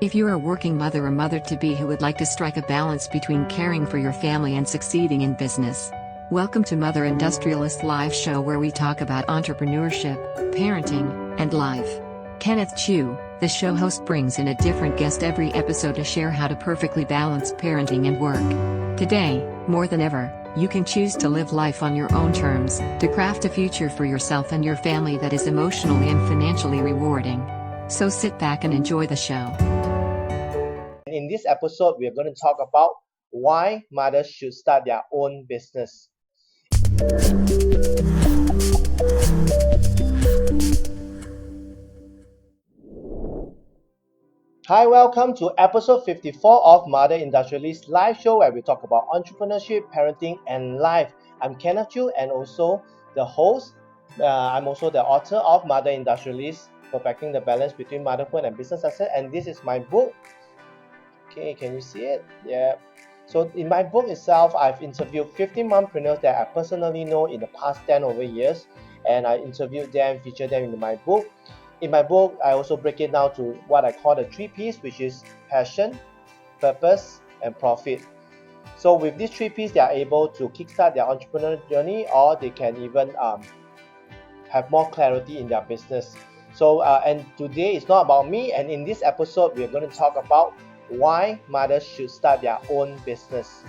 If you're a working mother or mother-to-be who would like to strike a balance between caring for your family and succeeding in business, welcome to Mother Industrialist Live Show, where we talk about entrepreneurship, parenting, and life. Kenneth Choo, the show host, brings in a different guest every episode to share how to perfectly balance parenting and work. Today, more than ever, you can choose to live life on your own terms, to craft a future for yourself and your family that is emotionally and financially rewarding. So sit back and enjoy the show. In this episode, we are going to talk about why mothers should start their own business. Hi, welcome to episode 54 of Mother Industrialist Live Show, where we talk about entrepreneurship, parenting, and life. I'm Kenneth Choo, and also the host. I'm also the author of Mother Industrialist, Perfecting the Balance Between Motherhood and Business Success, and this is my book. Okay, can you see it? Yeah. So in my book itself, I've interviewed 15 mompreneurs that I personally know in the past 10 over years, and I interviewed them, featured them in my book. In my book, I also break it down to what I call the 3 P's, which is passion, purpose, and profit. So with these 3 P's, they are able to kickstart their entrepreneurial journey, or they can even have more clarity in their business. So and today it's not about me, and in this episode, we're going to talk about why mothers should start their own business.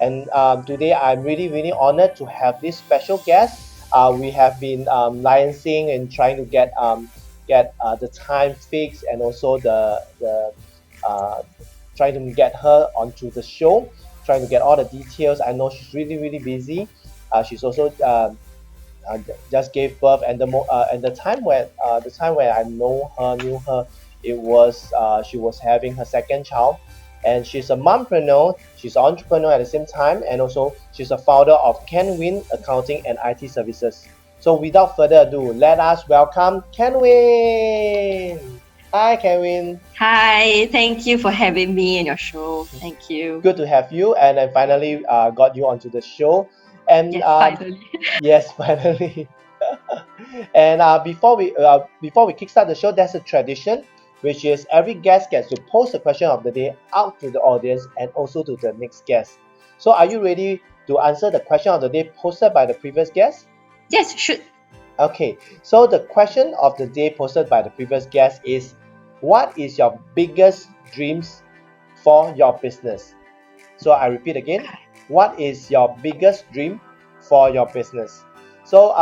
And today I'm really honored to have this special guest. We have been liaising and trying to get the time fixed, and also the trying to get her onto the show, trying to get all the details. I know she's really busy. She's also just gave birth, and the time when I knew her, it was she was having her second child, and she's a mompreneur, she's an entrepreneur at the same time, and also she's a founder of Kenwyn Accounting and IT Services. So without further ado, let us welcome Kenwyn. Hi, Kenwyn. Hi, thank you for having me in your show. Thank you. Good to have you, and I finally got you onto the show. And Yes, finally. yes, finally. And before we kickstart the show, there's a tradition, which is every guest gets to post the question of the day out to the audience and also to the next guest. So are you ready to answer the question of the day posted by the previous guest? Yes, should. Okay, so the question of the day posted by the previous guest is, what is your biggest dreams for your business? So I repeat again, what is your biggest dream for your business? So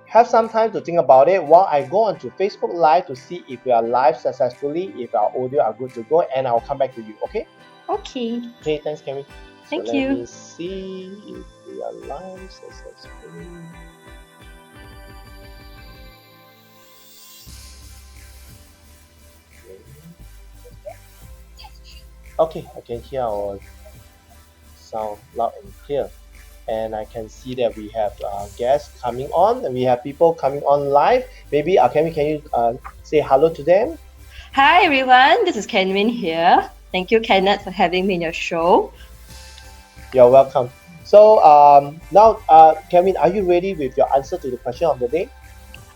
have some time to think about it while I go on to Facebook Live to see if we are live successfully, if our audio are good to go, and I'll come back to you, okay? Okay. Okay, thanks, Kenwyn. Thank so you. Let me see if we are live successfully. Okay, I can hear our sound loud and clear, and I can see that we have guests coming on, and we have people coming on live. Maybe can you say hello to them? Hi, everyone. This is Kenwyn here. Thank you, Kenneth, for having me in your show. You're welcome. So now, Kenwyn, are you ready with your answer to the question of the day?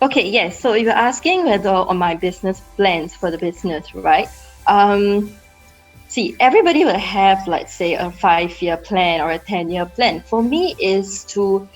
Okay, yes. So you're asking whether on my business plans for the business, right? See, everybody will have, let's say, a 5-year plan or a 10-year plan. For me, is to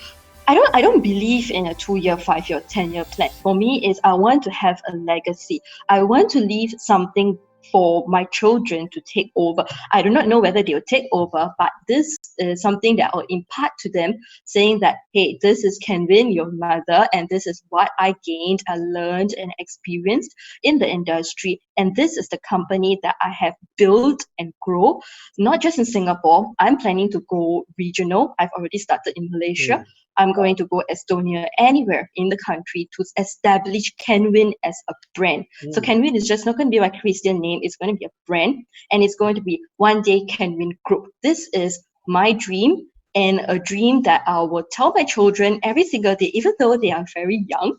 I don't believe in a 2-year, 5-year, 10-year plan. For me, is I want to have a legacy. I want to leave something for my children to take over. I do not know whether they'll take over, but this is something that I'll impart to them, saying that, hey, this is Kenwyn, your mother, and this is what I gained, I learned, and experienced in the industry. And this is the company that I have built and grow, not just in Singapore. I'm planning to go regional. I've already started in Malaysia. I'm going to go Estonia, anywhere in the country, to establish Kenwyn as a brand. So Kenwyn is just not going to be my Christian name. It's going to be a brand, and it's going to be one day Kenwyn Group. This is my dream, and a dream that I will tell my children every single day, even though they are very young.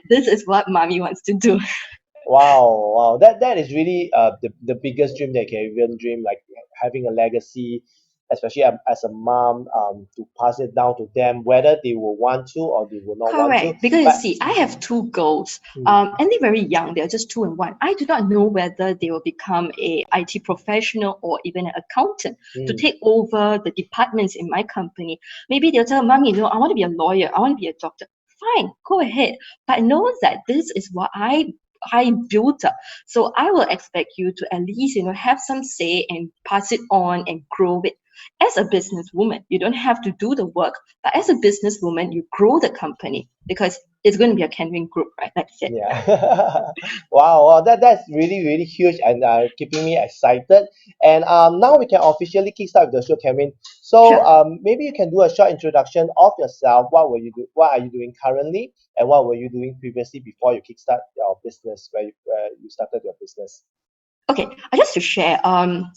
This is what mommy wants to do. Wow, that is really the biggest dream that can even dream, like having a legacy, especially as a mom, to pass it down to them, whether they will want to or they will not want to. Correct. Because you But see, I have two girls, mm, and they're very young. They're just 2 and 1. I do not know whether they will become a IT professional or even an accountant to mm, take over the departments in my company. Maybe they'll tell mommy, I want to be a lawyer. I want to be a doctor. Fine, go ahead. But know that this is what I built up. So I will expect you to at least, have some say and pass it on and grow it. As a businesswoman, you don't have to do the work, but as a businesswoman, you grow the company because it's going to be a Kenwyn group, right? Like I said. yeah. Wow, that's really, really huge and keeping me excited. And now we can officially kickstart with the show, Kevin. So Sure. maybe you can do a short introduction of yourself. What are you doing currently, and what were you doing previously before you kickstart your business, where you started your business? Okay, I just to share,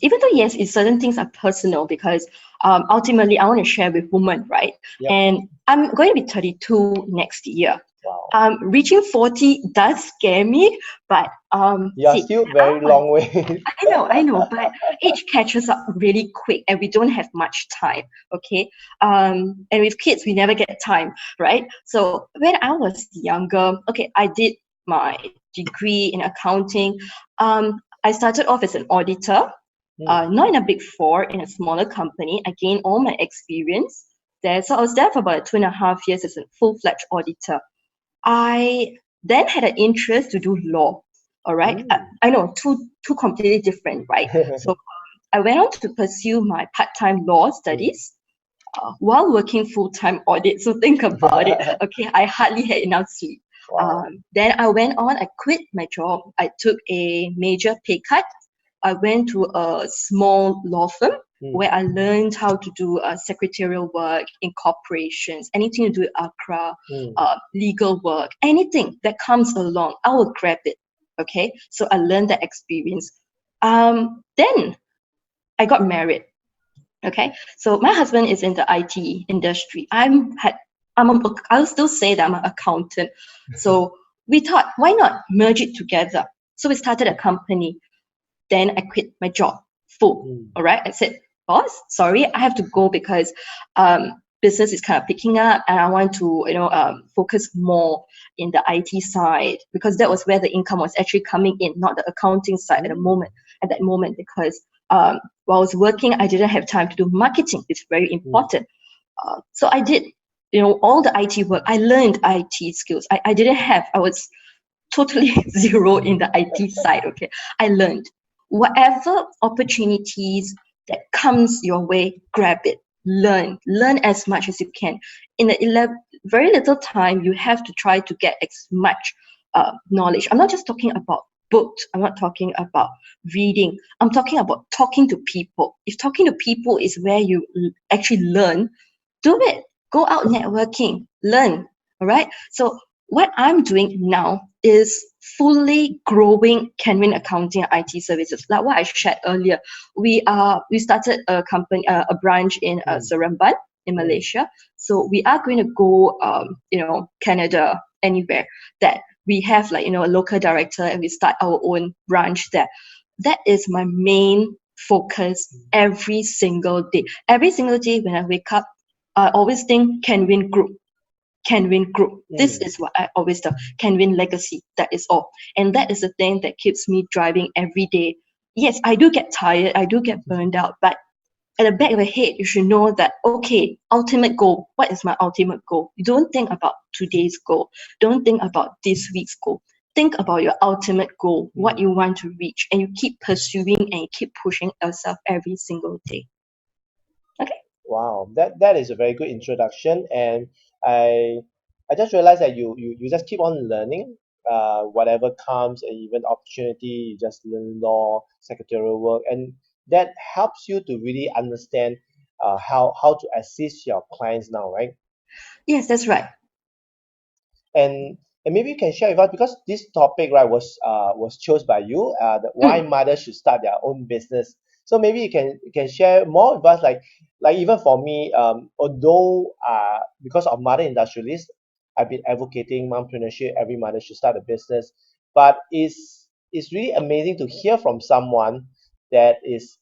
even though yes, certain things are personal because ultimately I want to share with women, right? Yep. And I'm going to be 32 next year. Wow. Reaching 40 does scare me, but You are see, still there very are long way. I know, but age catches up really quick and we don't have much time, okay? And with kids, we never get time, right? So when I was younger, okay, I did my degree in accounting. I started off as an auditor, Hmm. not in a big four, in a smaller company. I gained all my experience there. So I was there for about 2.5 years as a full-fledged auditor. I then had an interest to do law. All right, Hmm. I know two completely different, right? So I went on to pursue my part-time law studies while working full-time audit. So think about it. Okay, I hardly had enough sleep. Wow. Then I went on. I quit my job. I took a major pay cut. I went to a small law firm Hmm. where I learned how to do secretarial work in corporations, anything to do with ACRA, Hmm. legal work, anything that comes along, I will grab it. Okay, so I learned that experience. Then I got married. Okay, so my husband is in the IT industry. I'll still say that I'm an accountant. So we thought, why not merge it together? So we started a company. Then I quit my job full. Hmm. All right. I said, boss, sorry, I have to go because business is kind of picking up and I want to, focus more in the IT side because that was where the income was actually coming in, not the accounting side at that moment, because while I was working, I didn't have time to do marketing. It's very Hmm. important. So I did, all the IT work. I learned IT skills. I was totally zero in the IT side. Okay, I learned whatever opportunities that comes your way, grab it. Learn as much as you can. In the very little time, you have to try to get as much knowledge. I'm not just talking about books. I'm not talking about reading. I'm talking about talking to people. If talking to people is where you actually learn, do it. Go out networking, learn. All right. So what I'm doing now is fully growing Kenwyn Accounting and IT services. Like what I shared earlier, we started a company, a branch in Hmm. Seremban in Hmm. Malaysia. So we are going to go, Canada, anywhere that we have like a local director and we start our own branch there. That is my main focus every single day. Every single day when I wake up, I always think Kenwyn Group. Kenwyn Group. This Hmm. is what I always tell. Kenwyn Legacy. That is all. And that is the thing that keeps me driving every day. Yes, I do get tired. I do get burned out. But at the back of the head, you should know that, okay, ultimate goal. What is my ultimate goal? You don't think about today's goal. Don't think about this week's goal. Think about your ultimate goal, what Hmm. you want to reach. And you keep pursuing and you keep pushing yourself every single day. Okay? Wow, that is a very good introduction, and I I just realized that you just keep on learning, whatever comes, and even opportunity, you just learn law, secretarial work, and that helps you to really understand how to assist your clients now, right? Yes, that's right. And maybe you can share with us because this topic, right, was chosen by you, that why Mm. mothers should start their own business. So maybe you can share more with us, like even for me, although because of mother industrialist, I've been advocating mompreneurship. Every mother should start a business, but it's really amazing to hear from someone that is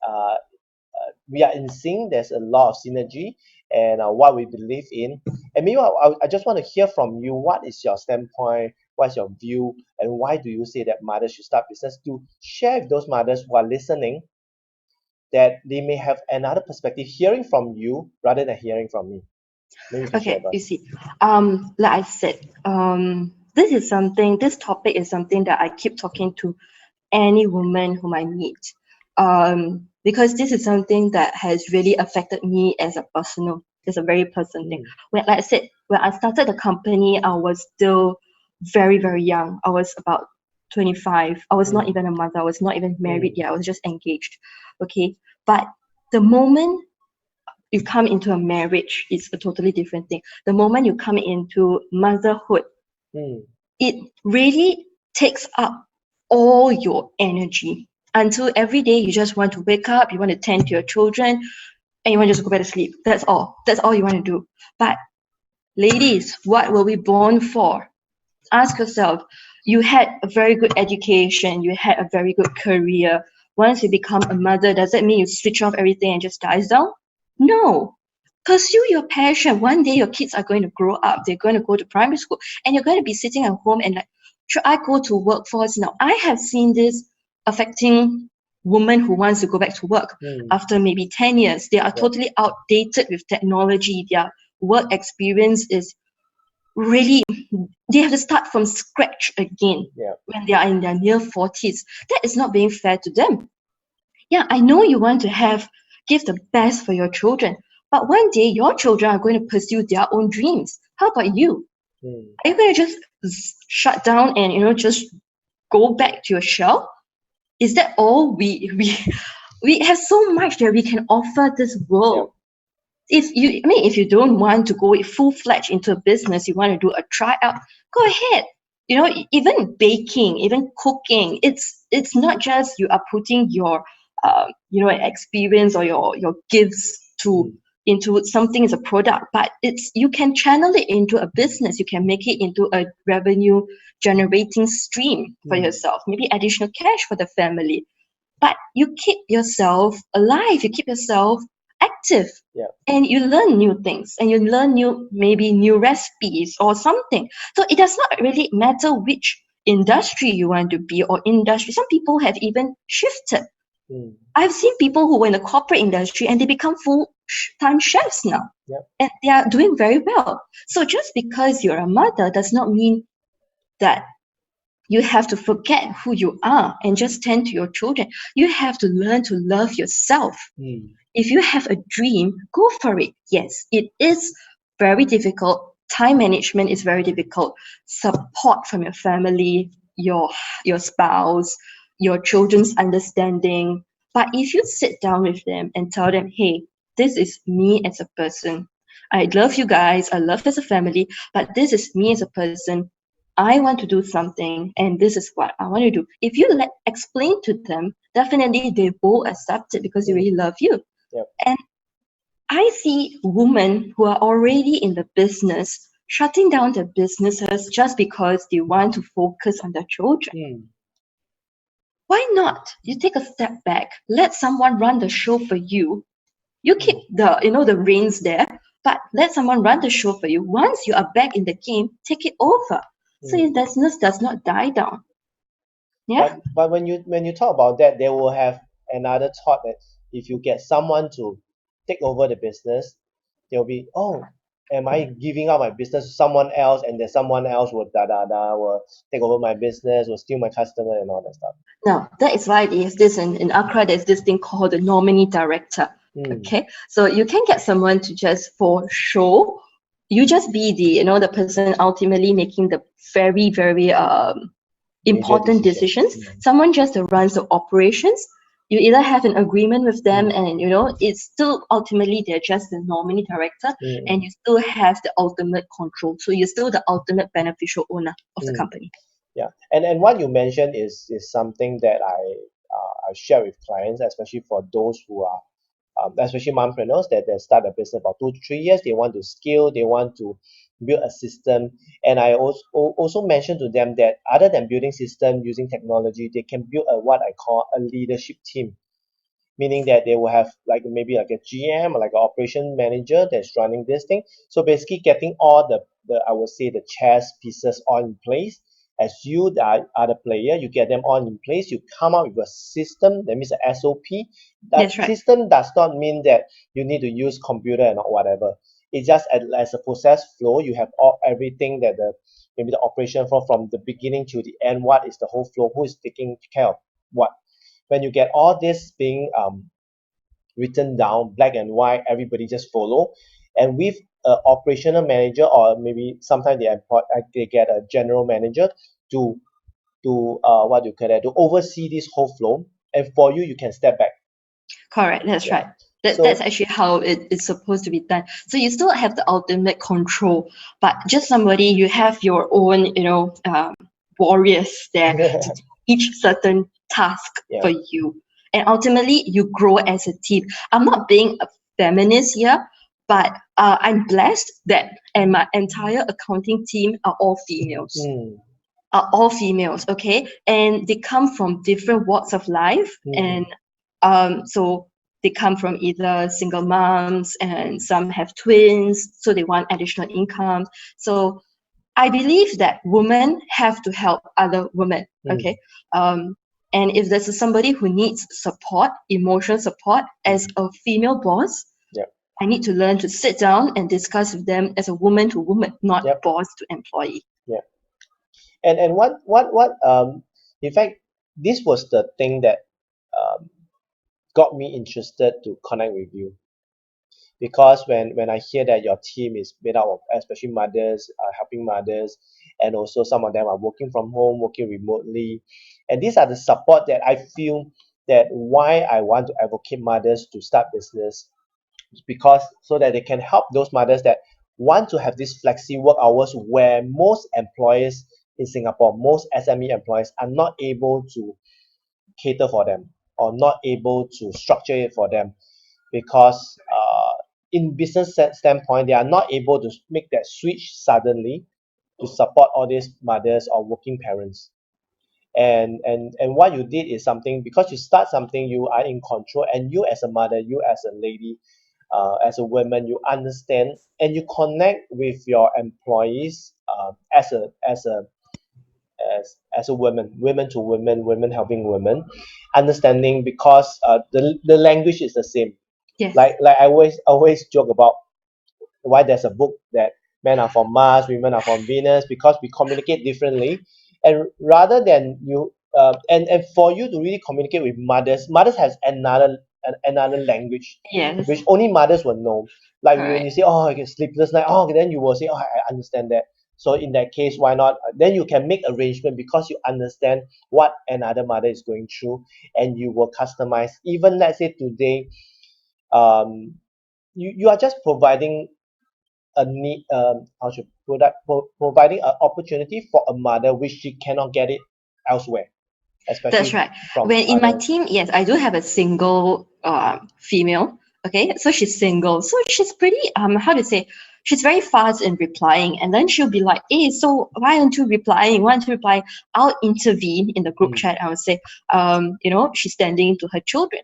we are in sync. There's a lot of synergy and what we believe in. And maybe I just want to hear from you. What is your standpoint? What's your view? And why do you say that mothers should start business? To share with those mothers who are listening, that they may have another perspective hearing from you rather than hearing from me. Maybe you can share Okay, with you us. see, like I said, this topic is something that I keep talking to any woman whom I meet, because this is something that has really affected me as a personal. It's a very personal thing. When, like I said, when I started the company, I was still very, very young. I was about 25. I was not even a mother. I was not even married yet. I was just engaged. Okay, but the moment you come into a marriage, it's a totally different thing. The moment you come into motherhood, it really takes up all your energy until every day you just want to wake up, you want to tend to your children, and you want to just go back to sleep. That's all. That's all you want to do. But ladies, what were we born for? Ask yourself. You had a very good education, you had a very good career. Once you become a mother, does that mean you switch off everything and just dies down? No. Pursue your passion. One day your kids are going to grow up. They're going to go to primary school, and you're going to be sitting at home and like, should I go to workforce now? I have seen this affecting women who wants to go back to work after maybe 10 years. They are totally outdated with technology. Their work experience is really, they have to start from scratch again when they are in their near 40s. That is not being fair to them. Yeah, I know you want to give the best for your children, but one day your children are going to pursue their own dreams. How about you? Are you going to just shut down and just go back to your shell? Is that all we have so much that we can offer this world? If you don't want to go full-fledged into a business, you want to do a tryout, go ahead. Even baking, even cooking, it's not just you are putting your experience or your gifts into something as a product, but you can channel it into a business. You can make it into a revenue generating stream for yourself, maybe additional cash for the family. But you keep yourself alive, you keep yourself active, and you learn new things, and you learn new recipes or something. So it does not really matter which industry you want to be or industry. Some people have even shifted. I've seen people who were in the corporate industry and they become full-time chefs now, and they are doing very well. So just because you're a mother does not mean that you have to forget who you are and just tend to your children. You have to learn to love yourself. If you have a dream, go for it. Yes, it is very difficult. Time management is very difficult. Support from your family, your spouse, your children's understanding. But if you sit down with them and tell them, hey, this is me as a person. I love you guys. I love as a family, but this is me as a person. I want to do something, and this is what I want to do. If you explain to them, definitely they will accept it because they really love you. And I see women who are already in the business shutting down their businesses just because they want to focus on their children. Why not? You take a step back, let someone run the show for you. You keep the reins there, but let someone run the show for you. Once you are back in the game, take it over. So your business does not die down. Yeah. But when you talk about that, they will have another thought that if you get someone to take over the business, they'll be, oh, am I giving up my business to someone else, and then someone else will will take over my business, will steal my customer and all that stuff. Now that is why there's this in Accra, there's this thing called the nominee director. Okay, so you can get someone to just for show, you just be the person ultimately making the very, very important decisions. Someone just runs the operations. You either have an agreement with them and it's still ultimately they're just the nominee director, and you still have the ultimate control. So you're still the ultimate beneficial owner of the company. Yeah, and what you mentioned is something that I share with clients, especially for those who are especially mompreneurs that start a business about 2 to 3 years. They want to scale, they want to build a system. And I also mentioned to them that other than building system using technology, they can build what I call a leadership team. meaning that they will have like maybe like a GM or like an operation manager that's running this thing. So basically getting all the I would say the chess pieces all in place. As you are the player, you get them all in place, you come up with a system, that means a SOP. That That's right. system does not mean that you need to use computer and whatever. It's just as a process flow, you have everything that maybe the operation from the beginning to the end, what is the whole flow, who is taking care of what. When you get all this being written down, black and white, everybody just follow. And with an operational manager, or maybe sometimes they get a general manager to what do you call that, to oversee this whole flow. And for you, you can step back. Correct. That's Yeah. right. That's So actually how it's supposed to be done. So you still have the ultimate control, but just somebody, you have your own, warriors there to do each certain task Yeah. for you. And ultimately, you grow as a team. I'm not being a feminist here, but I'm blessed that and my entire accounting team are all females. Are all females, okay? And they come from different walks of life. And so they come from either single moms, and some have twins, so they want additional income. So I believe that women have to help other women, okay? And if there's somebody who needs support, emotional support, as a female boss, I need to learn to sit down and discuss with them as a woman to woman, not boss to employee. Yeah. And what in fact, this was the thing that got me interested to connect with you. Because when I hear that your team is made up of especially mothers, helping mothers, and also some of them are working from home, working remotely, and these are the support that I feel that why I want to advocate mothers to start business, because so that they can help those mothers that want to have these flexi work hours, where most employers in Singapore, most SME employers are not able to cater for them, or not able to structure it for them, because in business standpoint, they are not able to make that switch suddenly to support all these mothers or working parents. And what you did is something, because you start something, you are in control, and you as a mother, you as a lady, as a woman, you understand and you connect with your employees, as a women to women helping women, understanding, because the language is the same. Yes. Like I always joke about why there's a book that men are from Mars, women are from Venus, because we communicate differently. And rather than you and for you to really communicate with mothers has another language, Yes. which only mothers will know. Like when Correct. you say, oh, okay, sleepless night, oh, then you will say, oh, I understand that. So in that case, why not? Then you can make arrangement, because you understand what another mother is going through, and you will customize. Even let's say today, you are just providing a need, providing an opportunity for a mother which she cannot get it elsewhere, especially That's right. from When in my others. team, yes, I do have a single female. Okay, so she's single, so she's pretty how to say, she's very fast in replying, and then she'll be like, hey, so why aren't you replying, why aren't you replying? I'll intervene in the group chat. I would say, she's tending to her children,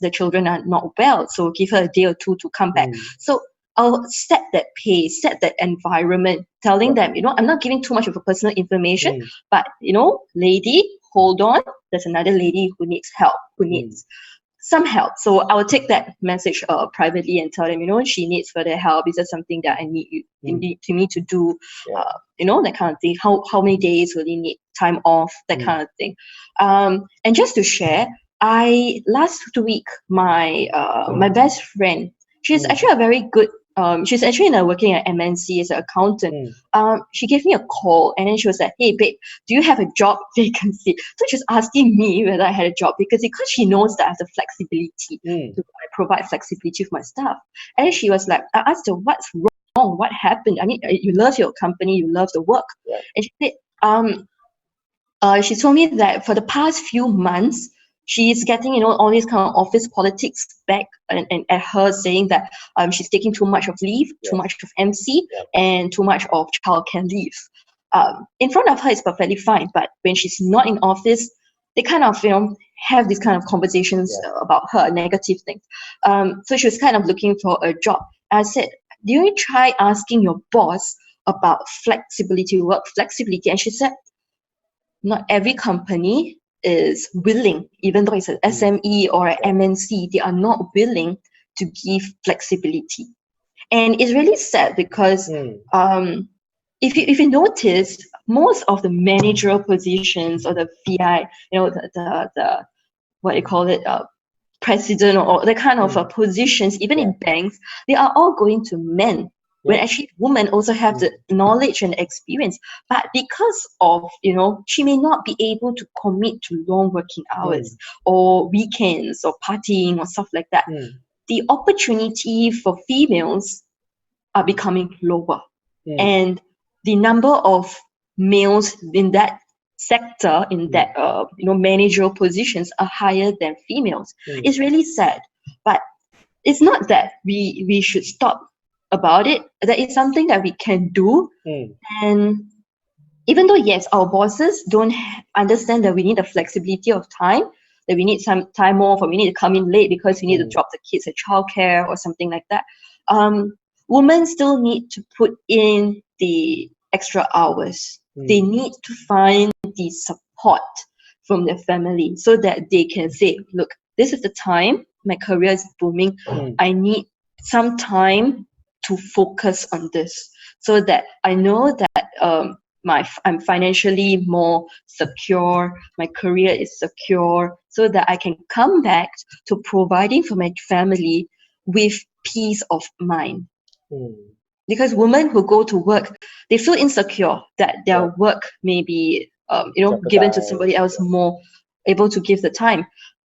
the children are not well, so give her a day or two to come back. So I'll set that pace, set that environment, telling them, I'm not giving too much of a personal information, but lady, hold on, there's another lady who needs help, who needs some help. So I will take that message privately and tell them, she needs further help. Is there something that I need me to do? That kind of thing. How many days will you need time off? That kind of thing. And just to share, last week my best friend, she's actually a very good. She's actually working at MNC as an accountant. She gave me a call, and then she was like, "Hey, babe, do you have a job vacancy?" So she's asking me whether I had a job vacancy, because she knows that I have the flexibility to provide flexibility with my staff. And then she was like, I asked her, "What's wrong? What happened? I mean, you love your company, you love the work." And she said, she told me that for the past few months, she's getting, all these kind of office politics back and at her, saying that she's taking too much of leave, too much of MC, and too much of childcare leave. In front of her, it's perfectly fine, but when she's not in office, they kind of, have these kind of conversations about her, negative things. So she was kind of looking for a job. I said, do you try asking your boss about flexibility, work flexibility? And she said, not every company is willing, even though it's an SME or an MNC, they are not willing to give flexibility. And it's really sad because if you notice, most of the managerial positions or the VI, the what you call it, president or the kind of positions, even in banks, they are all going to men. When actually women also have the knowledge and experience, but because of, she may not be able to commit to long working hours or weekends or partying or stuff like that, the opportunity for females are becoming lower. And the number of males in that sector, in that managerial positions, are higher than females. It's really sad, but it's not that we should stop about it. That is something that we can do. And even though, yes, our bosses don't understand that we need the flexibility of time, that we need some time off, or we need to come in late because we need to drop the kids at childcare or something like that, women still need to put in the extra hours. They need to find the support from their family so that they can say, look, this is the time, my career is booming, I need some time to focus on this, so that I know that I'm financially more secure, my career is secure, so that I can come back to providing for my family with peace of mind. Because women who go to work, they feel insecure that their work may be given to somebody else more able to give the time.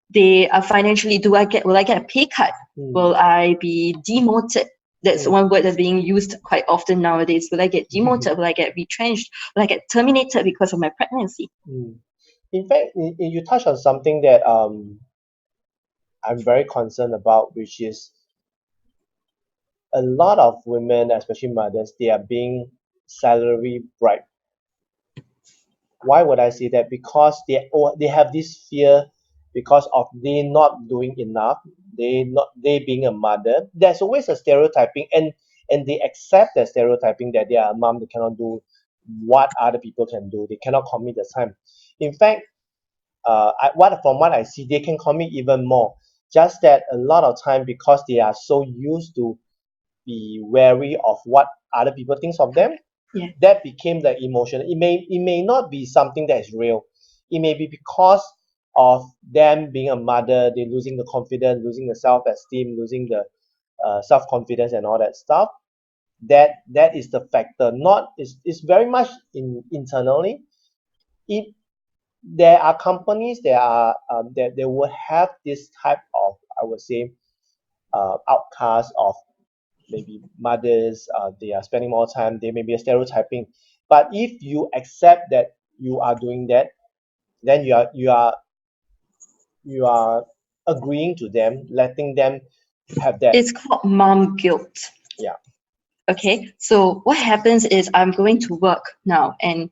They are financially, will I get a pay cut? Will I be demoted? That's one word that's being used quite often nowadays. Will I get demoted? Will I get retrenched? Will I get terminated because of my pregnancy? In fact, you touched on something that I'm very concerned about, which is a lot of women, especially mothers, they are being salary bribed. Why would I say that? Because they have this fear because of they not doing enough, they being a mother. There's always a stereotyping, and they accept that stereotyping that they are a mom, they cannot do what other people can do, they cannot commit the time. In fact, from what I see, they can commit even more. Just that a lot of time, because they are so used to be wary of what other people thinks of them, that became the emotion. It may not be something that is real. It may be because of them being a mother, they're losing the confidence, losing the self-esteem, losing the self-confidence and all that stuff. That is the factor. Not it's very much internally. If there are companies that they will have this type of, I would say, outcast of maybe mothers, they are spending more time, they may be stereotyping. But if you accept that you are doing that, then you are agreeing to them, letting them have that. It's called mom guilt. Yeah. Okay, so what happens is I'm going to work now, and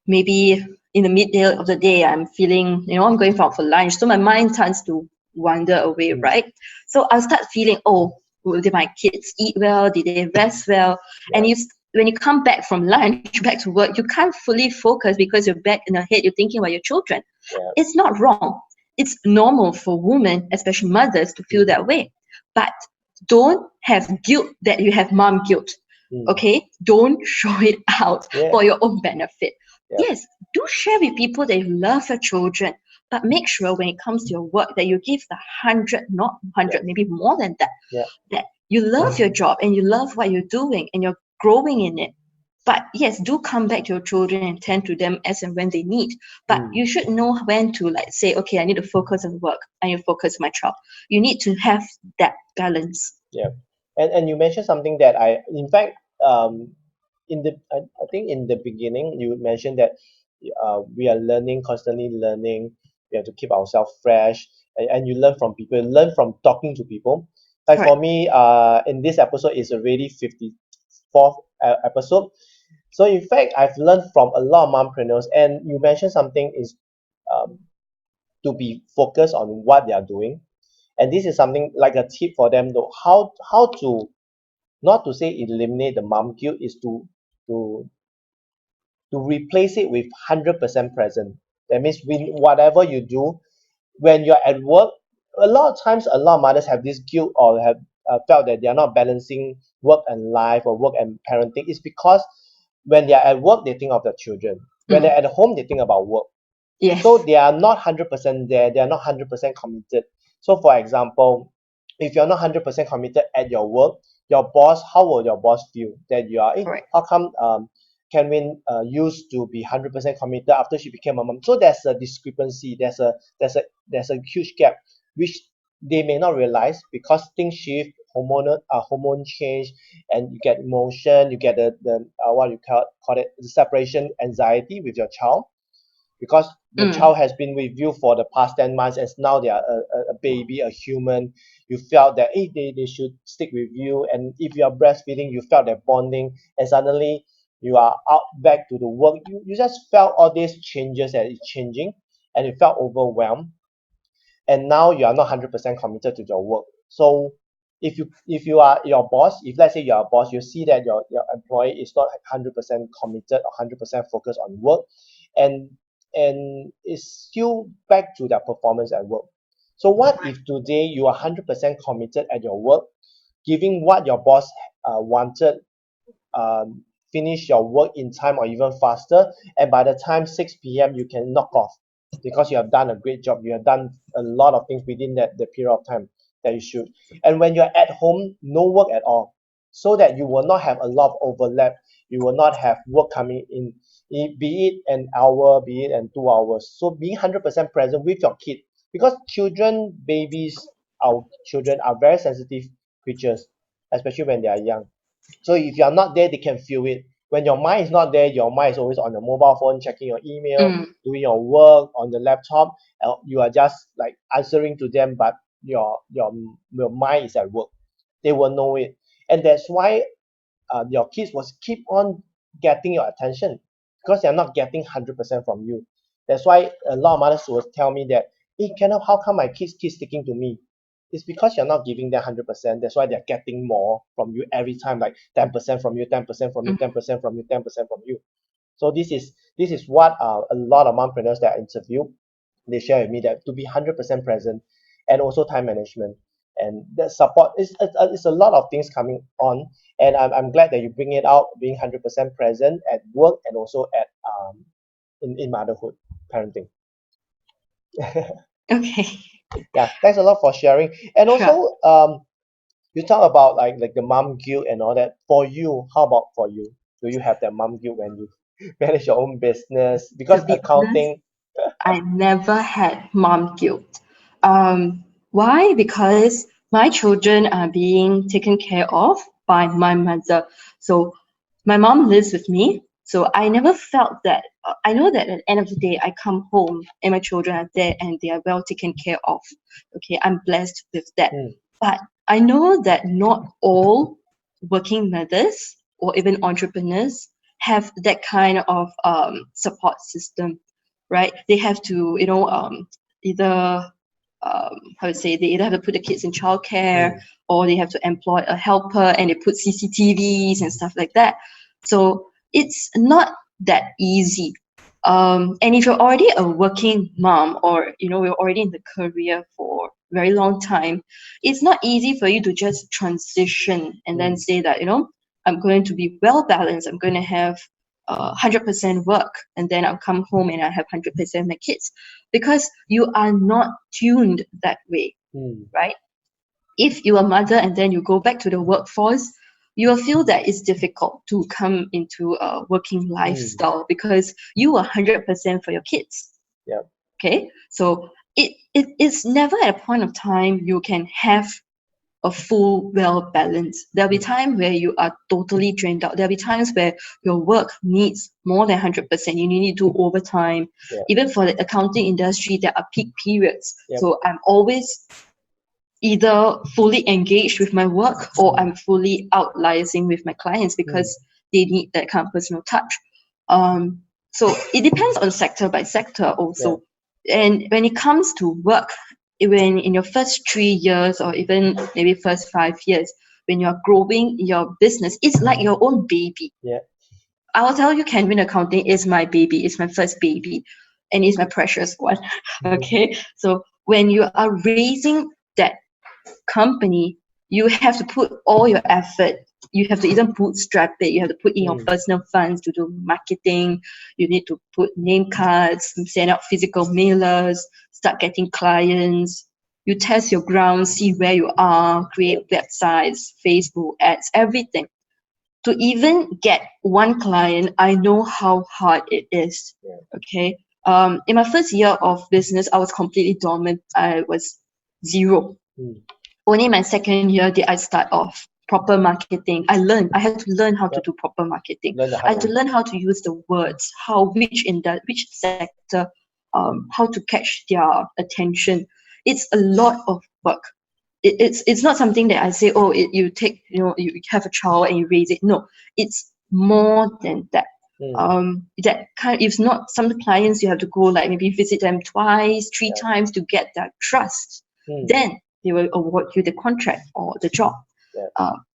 maybe in the middle of the day I'm feeling, I'm going out for lunch, so my mind tends to wander away, right? So I'll start feeling, did my kids eat well? Did they rest well? And when you come back from lunch, back to work, you can't fully focus because you're back in your head, you're thinking about your children. It's not wrong. It's normal for women, especially mothers, to feel that way. But don't have guilt that you have mom guilt. Okay? Don't show it out for your own benefit. Yes, do share with people that you love your children, but make sure when it comes to your work that you give the 100, not 100, maybe more than that. That you love your job and you love what you're doing and you're growing in it. But yes, do come back to your children and tend to them as and when they need. But you should know when to say, okay, I need to focus on work. I need to focus on my child. You need to have that balance. Yeah. And you mentioned something that in fact, I think in the beginning you mentioned that we are constantly learning. We have to keep ourselves fresh, and you learn from people, you learn from talking to people. Like for me, in this episode is already 54th episode. So in fact, I've learned from a lot of mompreneurs, and you mentioned something is to be focused on what they are doing. And this is something like a tip for them, though, how to, not to say eliminate the mom guilt, is to to replace it with 100% present. That means when whatever you do, when you're at work, a lot of times a lot of mothers have this guilt or have felt that they are not balancing work and life or work and parenting. It's because when they're at work, they think of their children. When they're at home, they think about work. Yes. So they are not 100% there. They are not 100% committed. So for example, if you're not 100% committed at your work, your boss, how will your boss feel that you are, Correct. how come Kenwyn used to be 100% committed after she became a mom? So there's a discrepancy. There's a huge gap, which they may not realize because things shift, hormone change, and you get emotion, you get the what you call it, the separation anxiety with your child, because the child has been with you for the past 10 months, and now they are a baby, a human. You felt that they should stick with you, and if you are breastfeeding, you felt that bonding, and suddenly you are out back to the work. You just felt all these changes that it's changing, and you felt overwhelmed, and now you are not 100% committed to your work. So if you are your boss, if let's say you are a boss, you see that your employee is not 100% committed or 100% focused on work, and is still back to their performance at work. So what if today you are 100% committed at your work, giving what your boss wanted, finish your work in time or even faster, and by the time 6 p.m. you can knock off because you have done a great job, you have done a lot of things within the period of time that you should. And when you're at home, no work at all, so that you will not have a lot of overlap, you will not have work coming in, be it an hour, be it in 2 hours. So being 100% present with your kid, because babies, our children are very sensitive creatures, especially when they are young. So if you're not there, they can feel it. When your mind is not there, your mind is always on your mobile phone, checking your email, doing your work on the laptop. You are just like answering to them, but your mind is at work. They will know it, and that's why your kids will keep on getting your attention, because they're not getting 100% from you. That's why a lot of mothers will tell me that, hey Kenneth, how come my kids keep sticking to me? It's because you're not giving them 100%. That's why they're getting more from you every time, like 10% from you, 10% from you, 10% from you, 10% from you. So this is what a lot of mompreneurs that I interview, they share with me, that to be 100% present, and also time management, and the support is a lot of things coming on. And I'm glad that you bring it out, being 100% present at work and also at in motherhood, parenting. Okay. Yeah, thanks a lot for sharing. And Sure. also you talk about like the mom guilt and all that. For you, how about for you? Do you have that mom guilt when you manage your own business? To Because be honest, accounting. I never had mom guilt. Why? Because my children are being taken care of by my mother. So my mom lives with me. So I never felt that. I know that at the end of the day, I come home and my children are there and they are well taken care of. Okay, I'm blessed with that. But I know that not all working mothers or even entrepreneurs have that kind of support system, right? They have to, either how to say, they either have to put the kids in childcare or they have to employ a helper and they put CCTVs and stuff like that. So it's not that easy. And if you're already a working mom, or you're already in the career for a very long time, it's not easy for you to just transition and then say that I'm going to be well balanced. I'm going to have 100% work, and then I'll come home and I have 100% of my kids, because you are not tuned that way, right? If you're a mother and then you go back to the workforce, you will feel that it's difficult to come into a working lifestyle because you are 100% for your kids. Yeah. Okay, so it is never at a point of time you can have a full well balance. There'll be time where you are totally drained out. There'll be times where your work needs more than 100%. You need to do overtime. Yeah. Even for the accounting industry, there are peak periods. Yep. So I'm always either fully engaged with my work or I'm fully out liaising with my clients because they need that kind of personal touch. So it depends on sector by sector also. And when it comes to work, when in your first 3 years or even maybe first 5 years, when you're growing your business, it's like your own baby. Yeah. I will tell you, Kenwyn Accounting is my baby. It's my first baby, and it's my precious one. Okay, so when you are raising that company, you have to put all your effort. You have to even bootstrap it. You have to put in your personal funds to do marketing. You need to put name cards, send out physical mailers, start getting clients. You test your ground, see where you are, create websites, Facebook ads, everything. To even get one client, I know how hard it is. Okay. In my first year of business, I was completely dormant. I was zero. Only my second year did I start off proper marketing. I had to learn how to do proper marketing. I had to learn how to use the words, which sector, how to catch their attention. It's a lot of work. It's not something that I say, you have a child and you raise it. No, it's more than that. That kind, if not, some clients you have to go like maybe visit them twice, 3 times to get their trust. Then they will award you the contract or the job.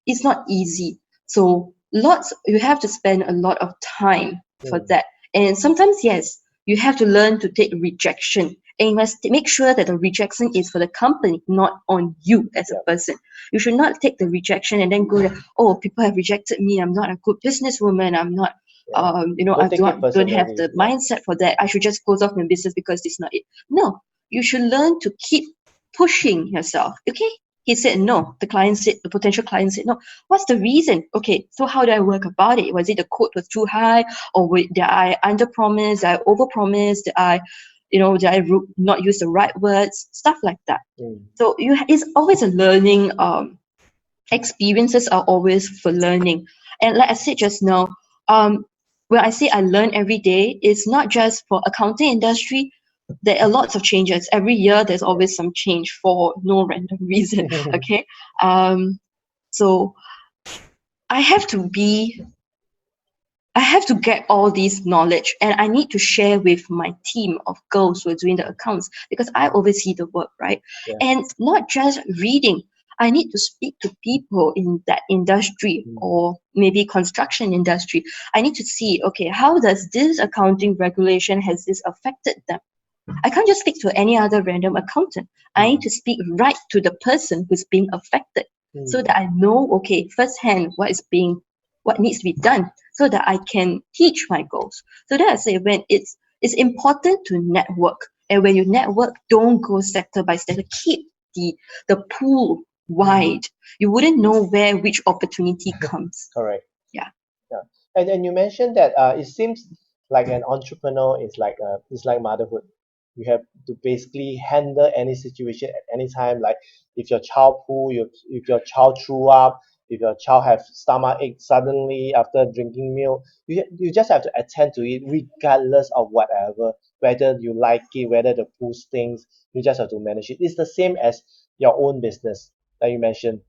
It's not easy. So you have to spend a lot of time for that. And sometimes, yes, you have to learn to take rejection. And you must make sure that the rejection is for the company, not on you as a person. You should not take the rejection and then go, people have rejected me. I'm not a good businesswoman. I'm not, I don't have the mindset for that. I should just close off my business because it's not it. No, you should learn to keep pushing yourself. Okay, he said no. The potential client said no. What's the reason? Okay, so how do I work about it? Was it the quote was too high, or did I under-promise? Did I over-promise? Did I not use the right words? Stuff like that. So it's always a learning. Experiences are always for learning. And like I said just now, when I say I learn every day, it's not just for accounting industry. There are lots of changes. Every year, there's always some change for no random reason. Okay. So I have to get all this knowledge, and I need to share with my team of girls who are doing the accounts, because I oversee the work, right? And not just reading. I need to speak to people in that industry or maybe construction industry. I need to see, okay, how does this accounting regulation has this affected them? I can't just speak to any other random accountant. I need to speak right to the person who's being affected, so that I know, okay, firsthand what needs to be done, so that I can teach my goals. So that I say, when it's important to network, and when you network, don't go sector by sector. Keep the pool wide. You wouldn't know which opportunity comes. Correct. Yeah. And you mentioned that it seems like an entrepreneur is like motherhood. You have to basically handle any situation at any time. Like if your child if your child threw up, if your child have stomach ache suddenly after drinking milk, you just have to attend to it regardless of whatever, whether you like it, whether the pool stinks. You just have to manage it. It's the same as your own business that you mentioned.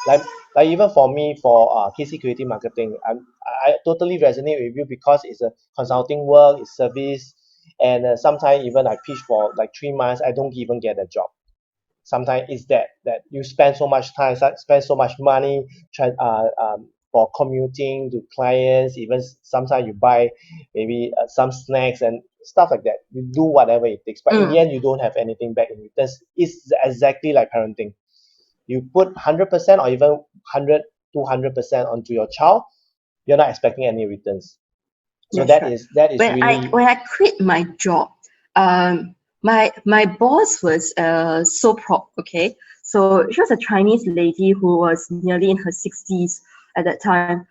Like even for me, for KC Creative Marketing, I totally resonate with you, because it's a consulting work, it's service, and sometimes even I pitch for like 3 months, I don't even get a job. Sometimes it's that you spend so much time, spend so much money for commuting to clients. Even sometimes you buy maybe some snacks and stuff like that. You do whatever it takes, but in the end, you don't have anything back in return. It's exactly like parenting. You put 100% or even 200% onto your child, you're not expecting any returns. So that is when I quit my job, my boss was so proud. Okay, so she was a Chinese lady who was nearly in her 60s at that time.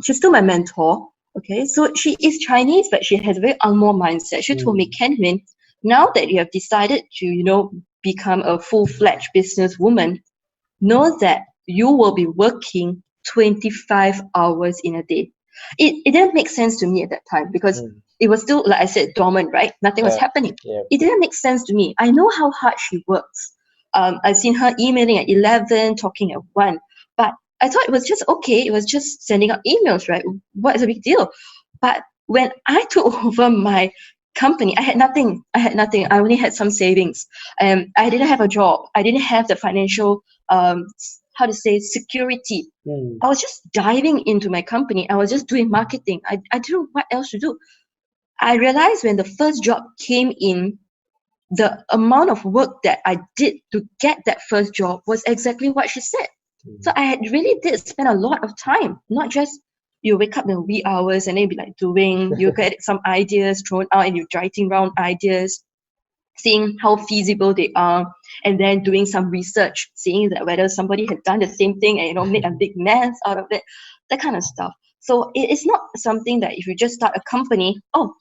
She's still my mentor. Okay, so she is Chinese, but she has a very Angmo mindset. She told me, Kenwyn, now that you have decided to become a full-fledged businesswoman, know that you will be working 25 hours in a day. It didn't make sense to me at that time, because it was still, like I said, dormant, right? Nothing was happening. It didn't make sense to me. I know how hard she works. I've seen her emailing at 11, talking at 1. But I thought it was just okay. It was just sending out emails, right? What is a big deal? But when I took over my company, I had nothing. I only had some savings. I didn't have a job. I didn't have the financial, security. I was just diving into my company. I was just doing marketing. I didn't know what else to do. I realized when the first job came in, the amount of work that I did to get that first job was exactly what she said. So I really did spend a lot of time, not just you wake up in the wee hours and then be like you get some ideas thrown out and you're writing around ideas, seeing how feasible they are, and then doing some research, seeing that whether somebody had done the same thing and made a big mess out of it, that kind of stuff. So it's not something that if you just start a company, oh,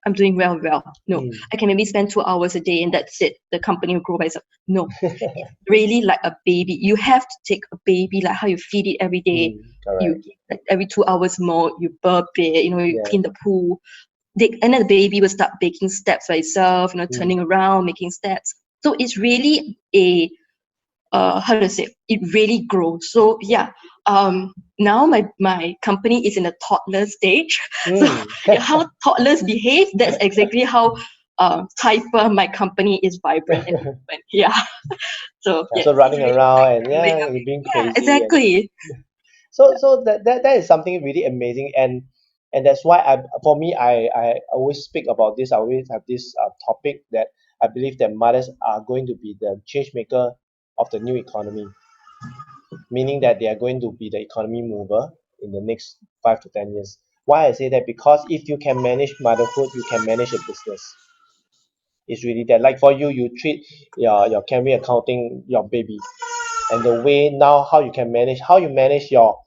I'm doing well. No, I can maybe spend 2 hours a day and that's it. The company will grow by itself. No, it's really like a baby. You have to take a baby, like how you feed it every day. You like every 2 hours more, you burp it, you clean the pool. And then the baby will start making steps by itself, turning around, making steps. So it's really it really grows. So yeah, now my company is in a toddler stage. So how toddlers behave, that's exactly how hyper my company is vibrant and open. Yeah. So yeah, so running really around and you're being crazy. Exactly. So that is something really amazing, and that's why I always speak about this. I always have this topic that I believe that mothers are going to be the change maker of the new economy, meaning that they are going to be the economy mover in the next 5 to 10 years. Why I say that? Because if you can manage motherhood, you can manage a business. It's really that. Like for you, you treat your Kenwyn accounting your baby, and the way now how you manage your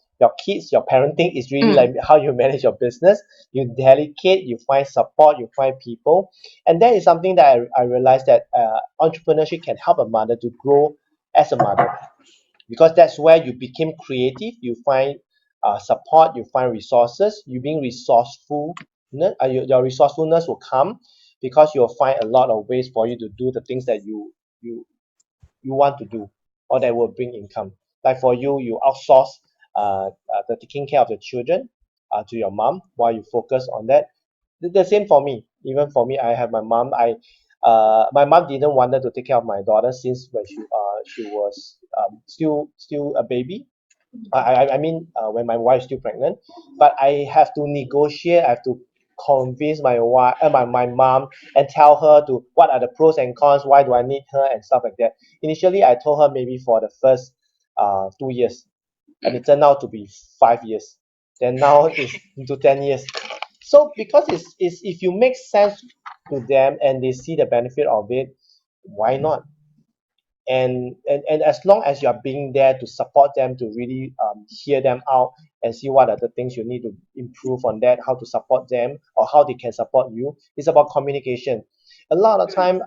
kids, your parenting is really like how you manage your business. You delegate, you find support, you find people, and that is something that I realized that entrepreneurship can help a mother to grow as a mother, because that's where you became creative. You find support, you find resources, you being resourceful. Your resourcefulness will come because you'll find a lot of ways for you to do the things that you want to do, or that will bring income. Like for you, you outsource the taking care of the children to your mom while you focus on that. The same for me. Even for me, I have my mom. My mom didn't wanted to take care of my daughter since when she was still a baby. I mean when my wife is still pregnant, but I have to negotiate. I have to convince my wife, my mom, and tell her to what are the pros and cons. Why do I need her and stuff like that. Initially, I told her maybe for the first 2 years, and it turned out to be 5 years. Then now it's into 10 years. So because it's if you make sense to them and they see the benefit of it, why not? And as long as you are being there to support them, to really hear them out and see what are the things you need to improve on, that how to support them or how they can support you, it's about communication. A lot of time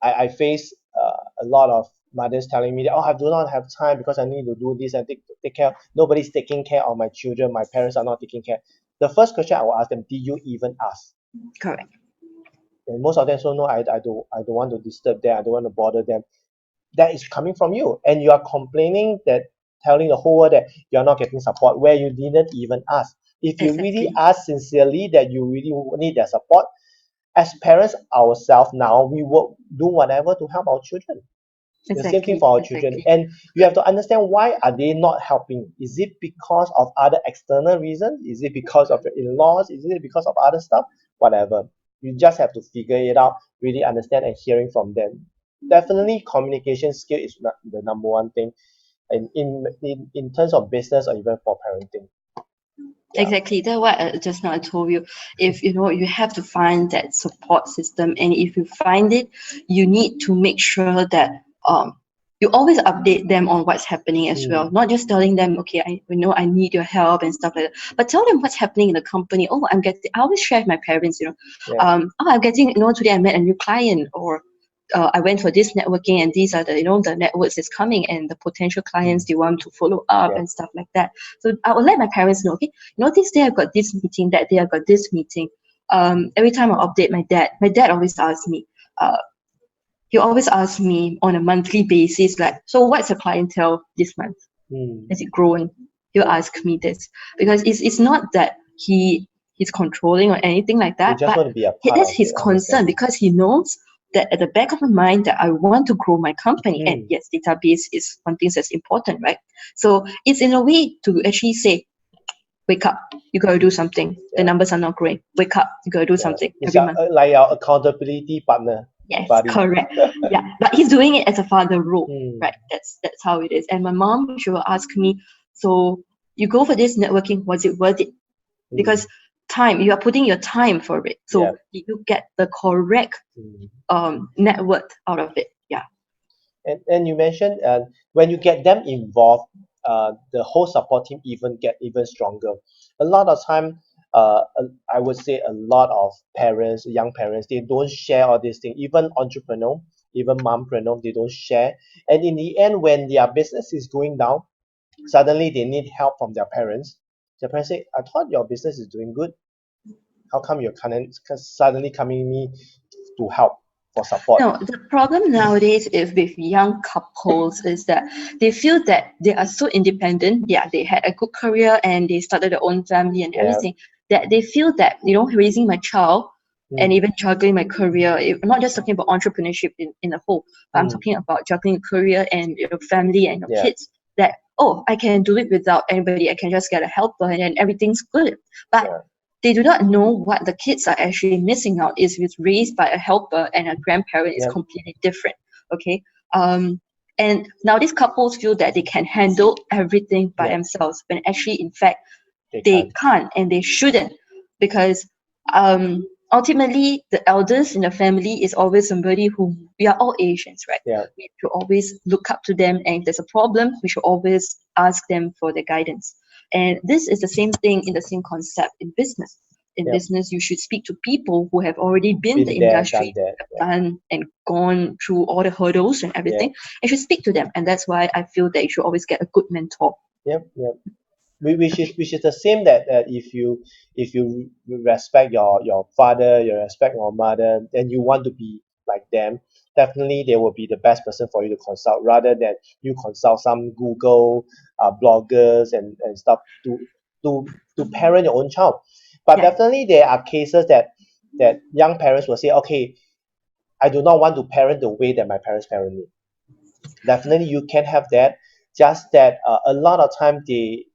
I face a lot of mothers telling me that, oh, I do not have time because I need to do this and take care. Nobody's taking care of my children, my parents are not taking care. The first question I will ask them, did you even ask? Correct. And most of them say, no, I don't want to disturb them, I don't want to bother them. That is coming from you, and you are complaining, that telling the whole world that you're not getting support where you didn't even ask. If you really ask sincerely that you really need their support, as parents ourselves now, we will do whatever to help our children. The same thing for our children. And you have to understand, why are they not helping? Is it because of other external reasons? Is it because of your in-laws? Is it because of other stuff? Whatever. You just have to figure it out, really understand and hearing from them. Definitely communication skill is not the number one thing in terms of business or even for parenting. Exactly. That's what just now I told you. If you have to find that support system, and if you find it, you need to make sure that you always update them on what's happening as well. Not just telling them, okay, I need your help and stuff like that, but tell them what's happening in the company. Oh, I always share with my parents, oh, I'm getting, today I met a new client, or I went for this networking, and these are the the networks is coming, and the potential clients they want to follow up and stuff like that. So I will let my parents know, okay, this day I've got this meeting, that day I've got this meeting. Every time I update my dad always asks me, he always asks me on a monthly basis, like, so what's the clientele this month? Has it grown? He'll ask me this, because it's not that he he's controlling or anything like You that. just But want to be a part that's of his it. I concern understand. because he knows that at the back of my mind that I want to grow my company. And yes, database is one thing that's important, right? So it's in a way to actually say, wake up, you got to do something. The numbers are not growing. Wake up, you got to do something It's every month. like our accountability partner. Yes, buddy. correct. Yeah, but he's doing it as a father role, Mm. right? That's how it is. And my mom, she will ask me, so you go for this networking, was it worth it? Because time, you are putting your time for it. So did you get the correct net worth out of it? Yeah. And you mentioned when you get them involved, the whole support team get even stronger. A lot of time, I would say a lot of parents, young parents, they don't share all these things. Even entrepreneur, even mompreneur, they don't share. And in the end, when their business is going down, suddenly they need help from their parents. The parents say, "I thought your business is doing good. How come you're suddenly coming me to help for support?" No, the problem nowadays is with young couples is that they feel that they are so independent. Yeah, they had a good career and they started their own family and everything. That they feel that, raising my child and even juggling my career. I'm not just talking about entrepreneurship in a whole, but I'm talking about juggling career and your family and your kids. That, oh, I can do it without anybody. I can just get a helper and then everything's good. But they do not know what the kids are actually missing out is with raised by a helper and a grandparent is completely different. Okay. And now these couples feel that they can handle everything by themselves when actually in fact they can't and they shouldn't, because ultimately the eldest in the family is always somebody who, we are all Asians, right? We should always look up to them, and if there's a problem we should always ask them for their guidance. And this is the same thing in the same concept in business. In business, you should speak to people who have already been in the industry, done and gone through all the hurdles and everything. You should speak to them, and that's why I feel that you should always get a good mentor. Which is the same that if you respect your father, you respect your mother, then you want to be like them. Definitely, they will be the best person for you to consult rather than you consult some Google bloggers and stuff to parent your own child. But definitely, there are cases that young parents will say, okay, I do not want to parent the way that my parents parent me. Definitely, you can have that. Just that a lot of time they